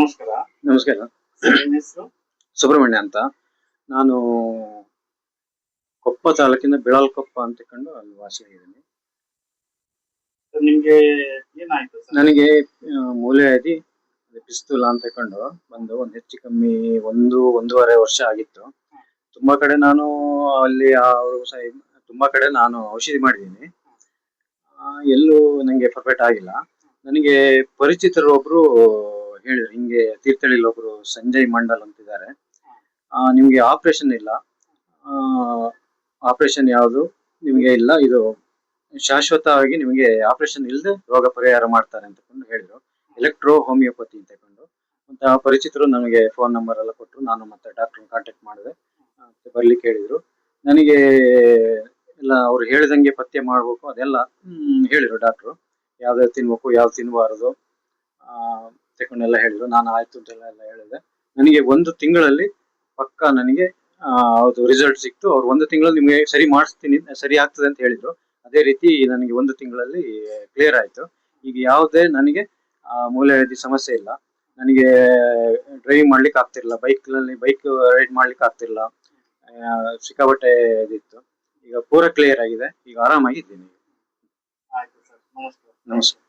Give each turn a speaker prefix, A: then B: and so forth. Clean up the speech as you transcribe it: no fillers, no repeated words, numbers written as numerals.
A: ನಮಸ್ಕಾರ.
B: ನಮಸ್ಕಾರ.
A: ನಿಮ್ಮ ಹೆಸರು?
B: ಸುಬ್ರಹ್ಮಣ್ಯ ಅಂತ. ನಾನು ಕೊಪ್ಪ ತಾಲೂಕಿನ ಬಿಳಲ್ಕೊಪ್ಪ ಅಂತ ಕಂಡು ಅಲ್ಲಿ ವಾಸಿಯಾಗಿದ್ದೀನಿ.
A: ನಿಮ್ಗೆ ಏನಾಯ್ತು ಸರ್?
B: ನನಗೆ ಮೂಲೆಯಾದಿ ಪಿಸ್ತೂಲ ಅಂತ ಕಂಡು ಬಂದು ಒಂದು ಹೆಚ್ಚು ಕಮ್ಮಿ ಒಂದೂವರೆ ವರ್ಷ ಆಗಿತ್ತು. ತುಂಬಾ ಕಡೆ ನಾನು ಅಲ್ಲಿ ತುಂಬಾ ಕಡೆ ನಾನು ಔಷಧಿ ಮಾಡಿದ್ದೀನಿ. ಎಲ್ಲೂ ನಂಗೆ ಪರ್ಫೆಕ್ಟ್ ಆಗಿಲ್ಲ. ನನಗೆ ಪರಿಚಿತರು ಒಬ್ರು ಹೇಳಿದ್ರು, ಹಿಂಗೆ ತೀರ್ಥಹಳ್ಳಿಲಿ ಒಬ್ರು ಸಂಜಯ್ ಮಂಡಲ್ ಅಂತಿದ್ದಾರೆ, ನಿಮ್ಗೆ ಆಪರೇಷನ್ ಇಲ್ಲ, ಆಪರೇಷನ್ ಯಾವುದು ನಿಮಗೆ ಇಲ್ಲ, ಇದು ಶಾಶ್ವತವಾಗಿ ನಿಮಗೆ ಆಪರೇಷನ್ ಇಲ್ಲದೆ ರೋಗ ಪರಿಹಾರ ಮಾಡ್ತಾರೆ ಅಂತಕೊಂಡು ಹೇಳಿದ್ರು. ಎಲೆಕ್ಟ್ರೋ ಹೋಮಿಯೋಪತಿ ಅಂತ ಕೊಂಡು ಮತ್ತೆ ಆ ಪರಿಚಿತರು ನನಗೆ ಫೋನ್ ನಂಬರ್ ಎಲ್ಲ ಕೊಟ್ಟರು. ನಾನು ಮತ್ತೆ ಡಾಕ್ಟರ್ ಕಾಂಟ್ಯಾಕ್ಟ್ ಮಾಡಿದೆ, ಬರ್ಲಿಕ್ಕೆ ಹೇಳಿದ್ರು. ನನಗೆ ಎಲ್ಲ ಅವ್ರು ಹೇಳಿದಂಗೆ ಪಥ್ಯ ಮಾಡ್ಬೇಕು ಅದೆಲ್ಲ ಹೇಳಿದ್ರು ಡಾಕ್ಟ್ರು. ಯಾವ್ದು ತಿನ್ಬೇಕು ಯಾವ್ದು ತಿನ್ಬಾರದು ತಕೊಂಡೆಲ್ಲ ಹೇಳಿದ್ರು. ನಾನು ಆಯ್ತು ಅಂತೆಲ್ಲ ಹೇಳಿದೆ. ನನಗೆ 1 ತಿಂಗಳಲ್ಲಿ ಪಕ್ಕ ನನಗೆ ಅದು ರಿಸಲ್ಟ್ ಸಿಕ್ತು. ಅವ್ರು 1 ತಿಂಗಳಲ್ಲಿ ನಿಮಗೆ ಸರಿ ಮಾಡಿಸ್ತೀನಿ, ಸರಿ ಆಗ್ತದೆ ಅಂತ ಹೇಳಿದ್ರು. ಅದೇ ರೀತಿ ನನಗೆ 1 ತಿಂಗಳಲ್ಲಿ ಕ್ಲಿಯರ್ ಆಯ್ತು. ಈಗ ಯಾವುದೇ ನನಗೆ ಮೂಲೆವ್ಯಾಧಿ ಸಮಸ್ಯೆ ಇಲ್ಲ. ನನಗೆ ಡ್ರೈವಿಂಗ್ ಮಾಡ್ಲಿಕ್ಕೆ ಆಗ್ತಿರ್ಲಿಲ್ಲ, ಬೈಕ್ ರೈಡ್ ಮಾಡ್ಲಿಕ್ಕೆ ಆಗ್ತಿರ್ಲಿಲ್ಲ, ಸಿಕ್ಕಾಪಟ್ಟೆ ಇದಿತ್ತು. ಈಗ ಪೂರ ಕ್ಲಿಯರ್ ಆಗಿದೆ, ಈಗ ಆರಾಮಾಗಿದ್ದೀನಿ.
A: ಆಯ್ತು ಸರ್, ನಮಸ್ಕಾರ.
B: ನಮಸ್ಕಾರ.